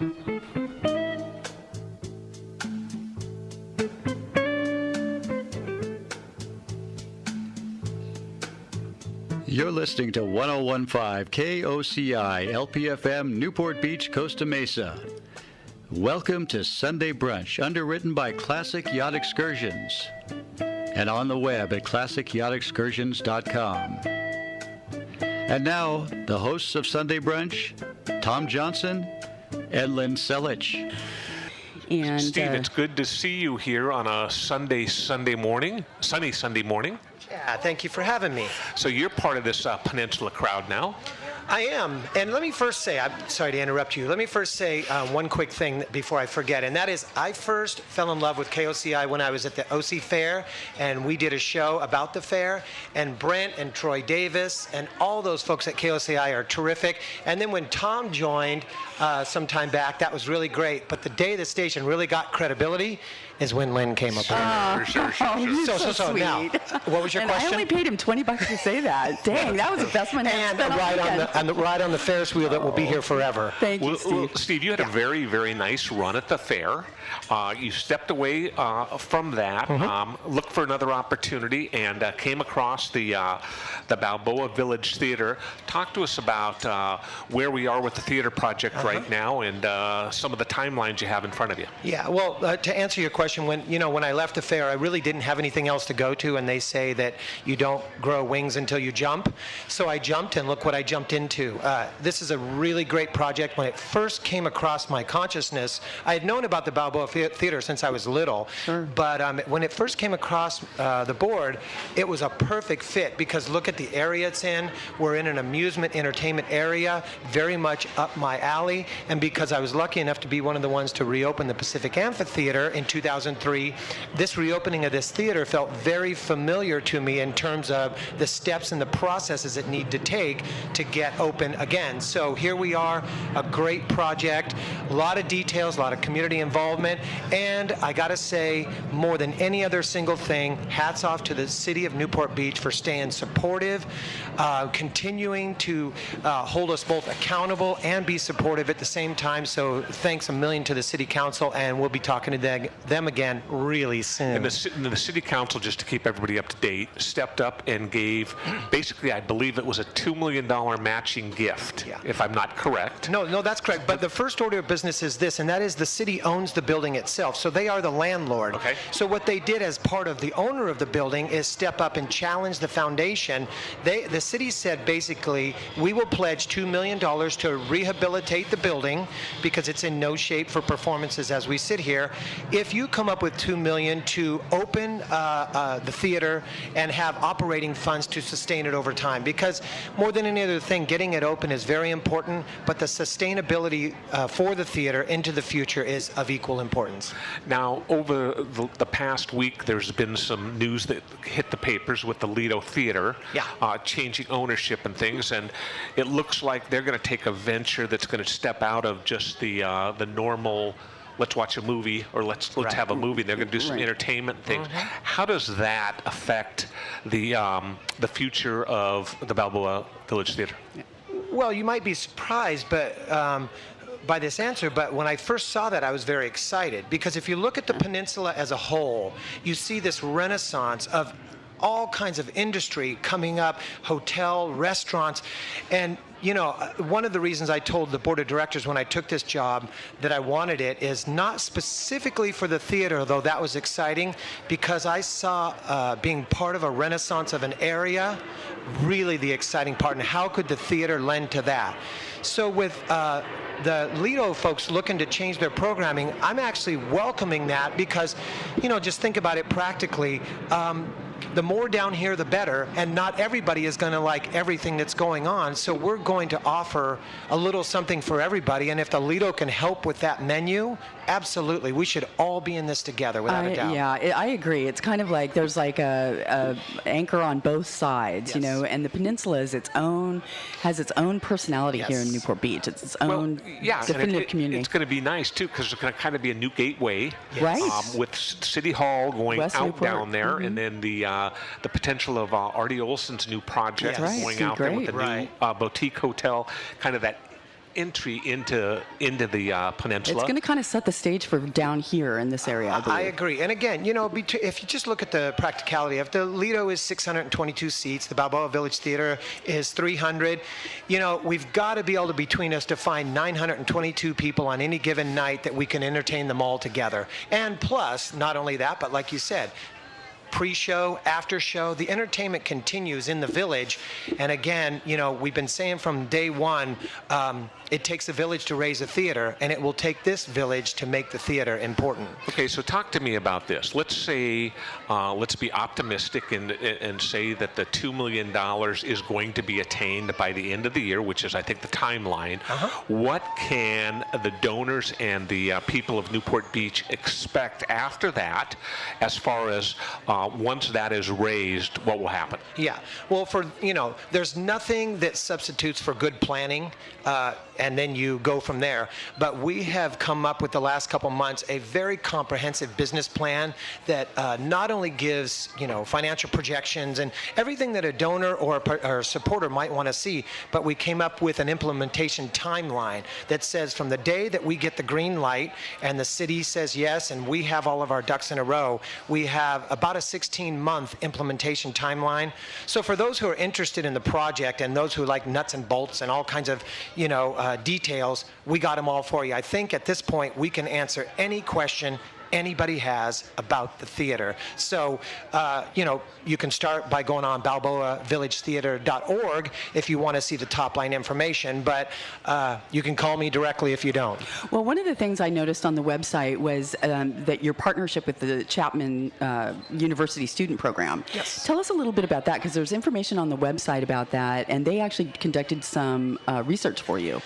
You're listening to 1015 KOCI LPFM Newport Beach, Costa Mesa. Welcome to Sunday Brunch, underwritten by Classic Yacht Excursions and on the web at classicyachtexcursions.com. And now, the hosts of Sunday Brunch, Tom Johnson and Lynn Selich. And Steve, it's good to see you here on a sunny Sunday morning. Yeah, thank you for having me. So you're part of this Peninsula crowd now. I am. And let me first say, I'm sorry to interrupt you. Let me first say one quick thing before I forget, and that is I first fell in love with KOCI when I was at the OC Fair, and we did a show about the fair, and Brent and Troy Davis and all those folks at KOCI are terrific. And then when Tom joined some time back, that was really great. But the day the station really got credibility is when Lynn came aboard. Sure. So now, what was your and question? I only paid him $20 to say that. Dang, that was the best one. And a ride on the Ferris wheel that will be here forever. Thank you, Steve. Well, Steve, you had a very, very nice run at the fair. You stepped away from that, looked for another opportunity, and came across the Balboa Village Theater. Talk to us about where we are with the theater project right now and some of the timelines you have in front of you. Yeah, well, to answer your question, when I left the fair, I really didn't have anything else to go to, and they say that you don't grow wings until you jump. So I jumped, and look what I jumped into. This is a really great project. When it first came across my consciousness, I had known about the Balboa Theater since I was little, but when it first came across the board, it was a perfect fit because look at the area it's in. We're in an amusement entertainment area, very much up my alley, and because I was lucky enough to be one of the ones to reopen the Pacific Amphitheater in 2003, this reopening of this theater felt very familiar to me in terms of the steps and the processes it need to take to get open again. So here we are, a great project, a lot of details, a lot of community involvement, and I gotta say, more than any other single thing, hats off to the city of Newport Beach for staying supportive, continuing to hold us both accountable and be supportive at the same time. So thanks a million to the city council, and we'll be talking to them again really soon. And the city council, just to keep everybody up to date, stepped up and gave, basically, I believe it was a $2 million matching gift, if I'm not correct. No, that's correct. But the first order of business is this, and that is the city owns the building itself. So they are the landlord. Okay. So what they did as part of the owner of the building is step up and challenge the foundation. The city said, basically, we will pledge $2 million to rehabilitate the building because it's in no shape for performances as we sit here. If you come up with $2 million to open the theater and have operating funds to sustain it over time, because more than any other thing, getting it open is very important, but the sustainability for the theater into the future is of equal importance. Now, over the past week, there's been some news that hit the papers with the Lido Theater changing ownership and things, and it looks like they're going to take a venture that's going to step out of just the normal let's watch a movie or let's have a movie. They're going to do some entertainment things. How does that affect the future of the Balboa Village Theater? Well, you might be surprised, but by this answer, but when I first saw that, I was very excited because if you look at the peninsula as a whole, you see this renaissance of all kinds of industry coming up, hotel, restaurants, and one of the reasons I told the board of directors when I took this job that I wanted it is not specifically for the theater, though that was exciting, because I saw being part of a renaissance of an area really the exciting part, and how could the theater lend to that? So with the Lido folks looking to change their programming, I'm actually welcoming that because, just think about it practically. The more down here, the better, and not everybody is going to like everything that's going on, so we're going to offer a little something for everybody, and if the Lido can help with that menu, absolutely. We should all be in this together, without a doubt. Yeah, I agree. It's kind of like there's like a anchor on both sides, and the peninsula is has its own personality here in Newport Beach. It's its own definitive community. It's going to be nice, too, because it's going to kind of be a new gateway. Right. With City Hall going West out Newport. down there, and then the potential of Artie Olson's new project going out there with the new boutique hotel, kind of that entry into the peninsula. It's going to kind of set the stage for down here in this area, I believe. I agree. And again, if you just look at the practicality of the Lido is 622 seats, the Balboa Village Theater is 300. We've got to be able to, between us, to find 922 people on any given night that we can entertain them all together. And plus, not only that, but like you said, pre-show, after show, the entertainment continues in the village. And again, we've been saying from day one, it takes a village to raise a theater, and it will take this village to make the theater important. Okay, so talk to me about this. Let's say, let's be optimistic and say that the $2 million is going to be attained by the end of the year, which is, I think, the timeline. What can the donors and the people of Newport Beach expect after that, as far as once that is raised, what will happen? Yeah, well, there's nothing that substitutes for good planning, and then you go from there. But we have come up with the last couple months a very comprehensive business plan that not only gives financial projections and everything that a donor or a supporter might want to see, but we came up with an implementation timeline that says from the day that we get the green light and the city says yes and we have all of our ducks in a row, we have about a 16-month implementation timeline. So for those who are interested in the project and those who like nuts and bolts and all kinds of details, we got them all for you. I think at this point we can answer any question anybody has about the theater. So, you can start by going on balboavillagetheater.org if you want to see the top line information, but you can call me directly if you don't. Well, one of the things I noticed on the website was that your partnership with the Chapman University Student Program. Yes. Tell us a little bit about that, because there's information on the website about that, and they actually conducted some research for you.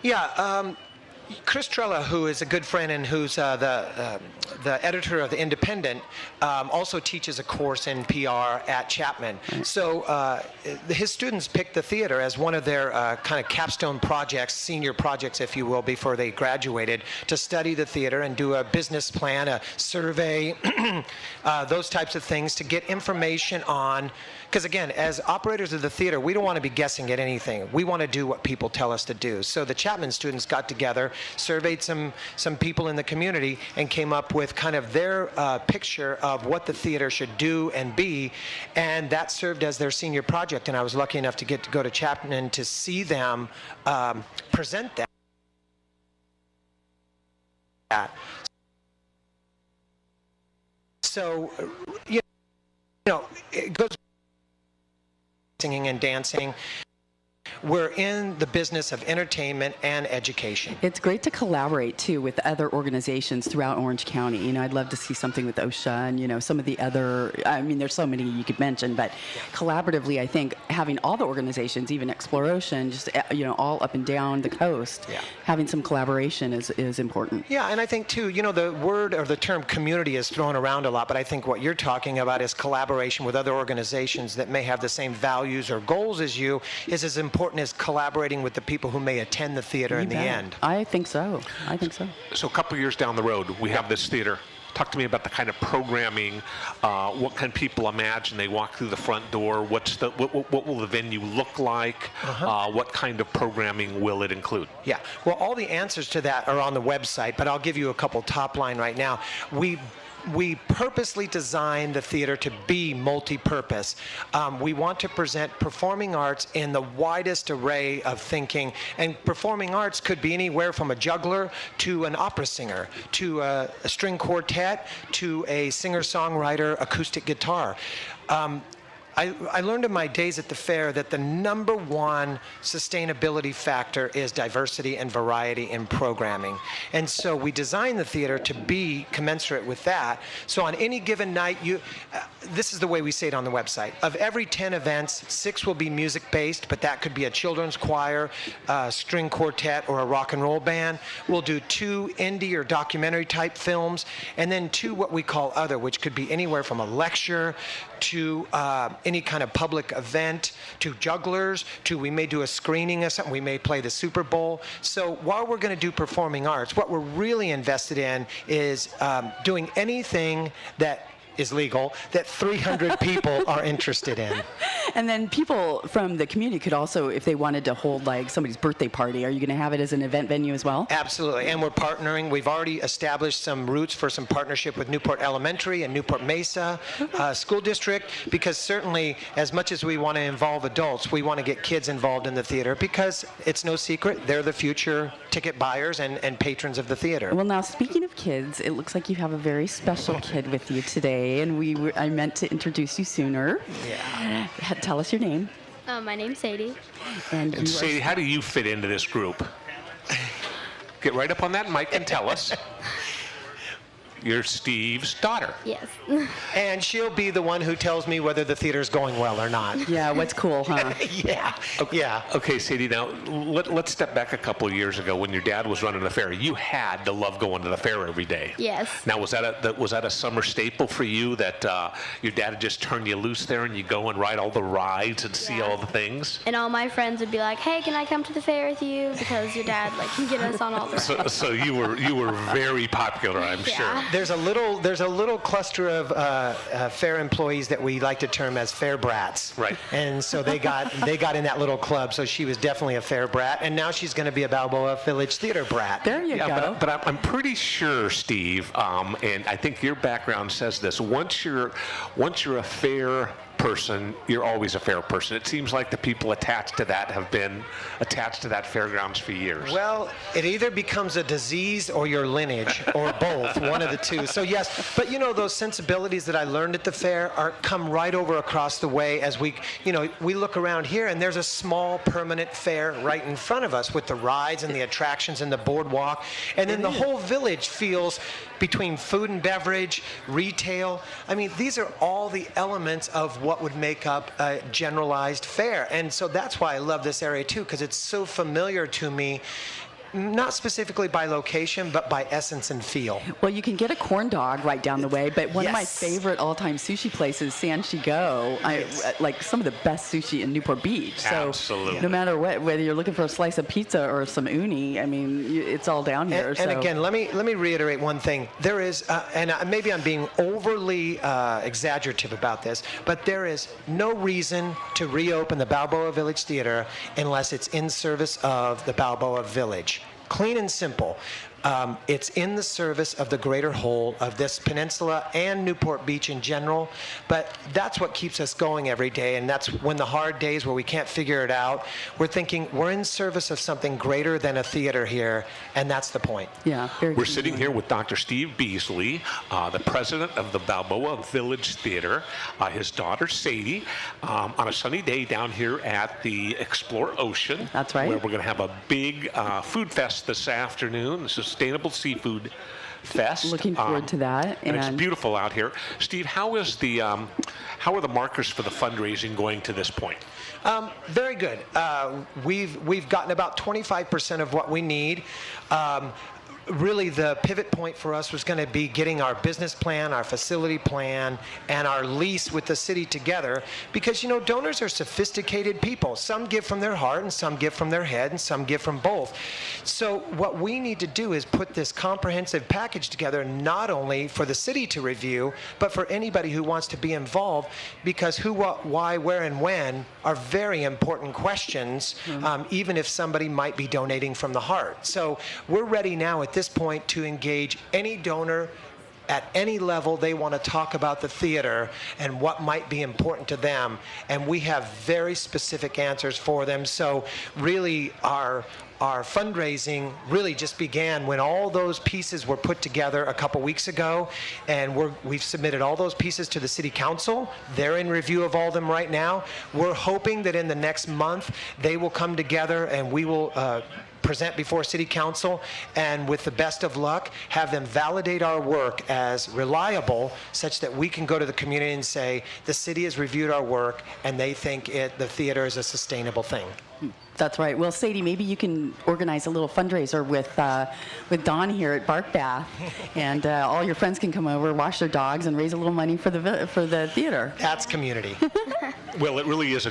Yeah. Chris Trella, who is a good friend and who's the editor of The Independent, also teaches a course in PR at Chapman. Right. So his students picked the theater as one of their kind of capstone projects, senior projects, if you will, before they graduated, to study the theater and do a business plan, a survey, those types of things, to get information on. Because again, as operators of the theater, we don't want to be guessing at anything. We want to do what people tell us to do. So the Chapman students got together, surveyed some people in the community, and came up with kind of their picture of what the theater should do and be, and that served as their senior project. And I was lucky enough to get to go to Chapman to see them present that. So, it goes singing and dancing. We're in the business of entertainment and education. It's great to collaborate, too, with other organizations throughout Orange County. I'd love to see something with OSHA and, some of the other, there's so many you could mention, but collaboratively, I think having all the organizations, even Exploration, just, all up and down the coast, having some collaboration is important. Yeah, and I think, too, the word or the term community is thrown around a lot, but I think what you're talking about is collaboration with other organizations that may have the same values or goals as you is as important as collaborating with the people who may attend the theater in the end. I think so. So a couple years down the road, we have this theater. Talk to me about the kind of programming. What can people imagine? They walk through the front door. What will the venue look like? What kind of programming will it include? Yeah. Well, all the answers to that are on the website, but I'll give you a couple top line right now. We purposely designed the theater to be multi-purpose. We want to present performing arts in the widest array of thinking, and performing arts could be anywhere from a juggler to an opera singer, to a string quartet, to a singer-songwriter acoustic guitar. I learned in my days at the fair that the number one sustainability factor is diversity and variety in programming. And so we designed the theater to be commensurate with that. So on any given night, this is the way we say it on the website. Of every 10 events, 6 will be music-based, but that could be a children's choir, a string quartet, or a rock and roll band. We'll do 2 indie or documentary-type films, and then 2 what we call other, which could be anywhere from a lecture to any kind of public event, to jugglers, to we may do a screening of something, we may play the Super Bowl. So while we're going to do performing arts, what we're really invested in is doing anything that is legal, that 300 people are interested in. And then people from the community could also, if they wanted to hold like somebody's birthday party, are you going to have it as an event venue as well? Absolutely, and we're partnering. We've already established some roots for some partnership with Newport Elementary and Newport Mesa School District, because certainly as much as we want to involve adults, we want to get kids involved in the theater, because it's no secret, they're the future ticket buyers and patrons of the theater. Well, now speaking of kids, it looks like you have a very special kid with you today, and I meant to introduce you sooner. Yeah. Tell us your name. My name's Sadie. And Sadie, how do you fit into this group? Get right up on that mic and tell us. You're Steve's daughter. Yes. And she'll be the one who tells me whether the theater's going well or not. Yeah, what's cool, huh? Yeah. Okay. Yeah. Okay, Sadie, now let's step back a couple of years ago when your dad was running the fair. You had to love going to the fair every day. Yes. Now, was that a summer staple for you, that your dad would just turn you loose there and you go and ride all the rides and see all the things? And all my friends would be like, "Hey, can I come to the fair with you?" Because your dad can get us on all the rides. So you were very popular, I'm sure. There's a little cluster of fair employees that we like to term as fair brats. Right. And so they got in that little club. So she was definitely a fair brat, and now she's going to be a Balboa Village Theater brat. There you go. But I'm pretty sure, Steve, and I think your background says this. Once you're a fair person, you're always a fair person. It seems like the people attached to that have been attached to that fairgrounds for years. Well, it either becomes a disease or your lineage, or both, one of the two. So yes, but those sensibilities that I learned at the fair come right over across the way as we look around here, and there's a small permanent fair right in front of us with the rides and the attractions and the boardwalk, and then the whole village feels, between food and beverage, retail. I mean, these are all the elements of what would make up a generalized fair. And so that's why I love this area too, because it's so familiar to me, not specifically by location, but by essence and feel. Well, you can get a corn dog right down the way, but one of my favorite all-time sushi places, San Shigo, like some of the best sushi in Newport Beach. So absolutely. No matter what, whether you're looking for a slice of pizza or some uni, I mean, it's all down here. And again, let me reiterate one thing. There is, and maybe I'm being overly exaggerative about this, but there is no reason to reopen the Balboa Village Theater unless it's in service of the Balboa Village. Clean and simple. It's in the service of the greater whole of this peninsula and Newport Beach in general, but that's what keeps us going every day, and that's when the hard days where we can't figure it out, we're thinking we're in service of something greater than a theater here, and that's the point. Yeah, we're sitting here with Dr. Steve Beasley, the president of the Balboa Village Theater, his daughter Sadie, on a sunny day down here at the Explore Ocean. That's right. Where we're going to have a big food fest this afternoon. This is Sustainable Seafood Fest. Looking forward to that. And it's beautiful out here. Steve, how are the markers for the fundraising going to this point? Very good. We've gotten about 25% of what we need. Really, the pivot point for us was going to be getting our business plan, our facility plan, and our lease with the city together, because donors are sophisticated people. Some give from their heart, and some give from their head, and some give from both. So what we need to do is put this comprehensive package together, not only for the city to review, but for anybody who wants to be involved, because who, what, why, where, and when are very important questions, even if somebody might be donating from the heart. So we're ready now at this point to engage any donor at any level they want to talk about the theater and what might be important to them, and we have very specific answers for them. So really our fundraising really just began when all those pieces were put together a couple weeks ago, and we've submitted all those pieces to the city council. They're in review of all of them right now. We're hoping that in the next month they will come together and we will present before City Council, and with the best of luck, have them validate our work as reliable, such that we can go to the community and say, the city has reviewed our work, and they think the theater is a sustainable thing. That's right. Well, Sadie, maybe you can organize a little fundraiser with Dawn here at Bark Bath, and all your friends can come over, wash their dogs, and raise a little money for the theater. That's community. Well, it really is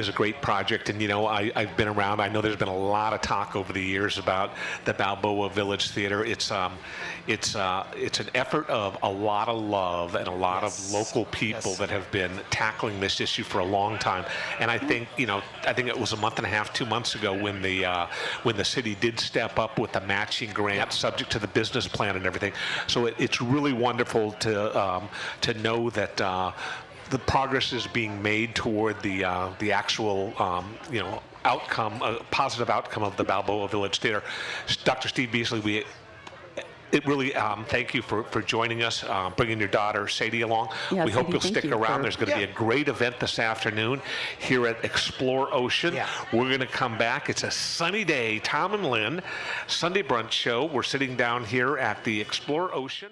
a great project, and I've been around. I know there's been a lot of talk over the years about the Balboa Village Theater. It's an effort of a lot of love and a lot of local people that have been tackling this issue for a long time. And I think it was a month and a half, 2 months ago when the city did step up with the matching grant, subject to the business plan and everything. So it's really wonderful to know that the progress is being made toward the actual outcome, positive outcome of the Balboa Village Theater. Dr. Steve Beasley, thank you for joining us, bringing your daughter Sadie along. Yeah, we hope you'll stick around. There's going to be Yeah. a great event this afternoon here at Explore Ocean. Yeah. We're going to come back. It's a sunny day. Tom and Lynn, Sunday brunch show. We're sitting down here at the Explore Ocean.